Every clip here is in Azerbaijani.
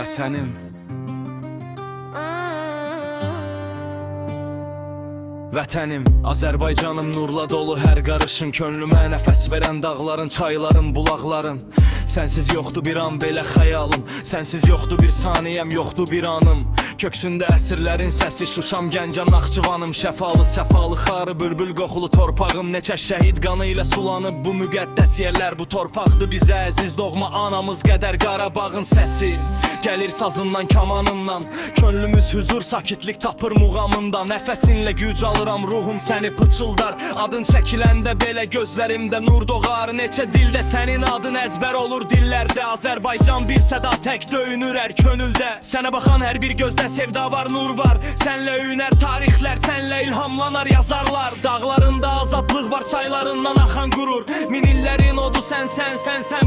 Vətənim, vətənim, Azərbaycanım nurla dolu hər qarışın, könlümə nəfəs verən dağların, çayların, bulaqların. Sənsiz yoxdur bir an belə xəyalım, sənsiz yoxdur bir saniyəm, yoxdur bir anım. Köksündə əsrlərin səsi, Şuşam, Gəncəm, Naxçıvanım. Şəfalı, səfalı, xarı, bülbül qoxulu torpağım. Neçə şəhid qanı ilə sulanıb bu müqəddəs yerlər. Bu torpaqdır bizə əziz doğma anamız qədər Qarabağın səsi. Gəlir sazından, kamanından, könlümüz huzur, sakitlik tapır muğamında. Nəfəsinlə güc alıram, ruhum səni pıçıldar. Adın çəkiləndə belə gözlərimdə nur doğar. Neçə dildə sənin adın əzbər olur dillərdə. Azərbaycan bir səda tək döyünür hər könüldə. Sənə baxan hər bir gözdə sevda var, nur var. Sənlə öyünər tarixlər, sənlə ilhamlanar yazarlar. Dağlarında azadlıq var, çaylarından axan qurur. Min illərin odu sən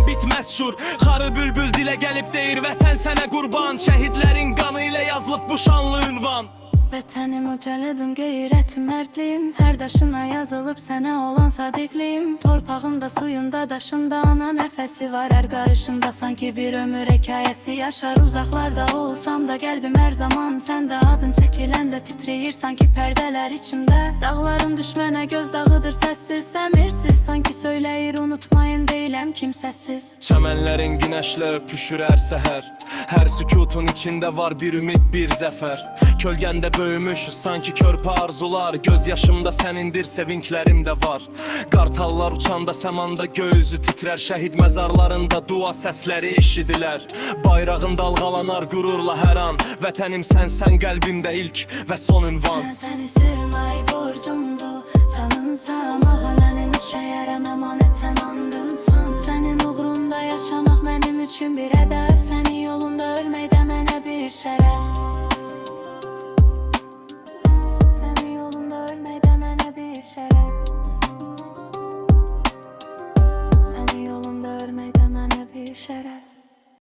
bitməz şur. Xarı bülbül dilə gəlib deyir vətən sənə qurban. Şəhidlərin qanı ilə yazılıb bu şanlı ünvan. Vətənim ucaladın qeyrətim, mərdliyim. Hər daşına yazılıb sənə olan sadiqliyim. Torpağında, suyunda, daşında ana nəfəsi var hər qarışında. Sanki bir ömür hekayəsi yaşar uzaqlarda olsam da qəlbim hər zaman səndə. Adın çəkiləndə titrəyir sanki pərdələr içimdə. Dağların düşmənə göz dağıdır səssiz, səmirsiz. Sanki söyləyir unutmayın deyiləm kimsəsiz. Çəmənlərin günəşlə öpüşür hər səhər. Hər sükutun içində var bir ümid, bir zəfər. Kölgəndə böyümüşüz sanki körpə arzular. Göz yaşımda sənindir, sevinclərim də var. Qartallar uçanda səmanda göğüzü titrər. Şəhid məzarlarında dua səsləri eşidilər. Bayrağın dalğalanar qürurla hər an. Vətənim sənsən qəlbimdə ilk və son ünvan. Mən səni sevmək borcumdur, canımsam ağa mənim şəyərəm əmanət sən andımsan. Sənin uğrunda yaşamaq mənim üçün bir hədəf, sənin yolunda ölmək də mənə bir şərəf.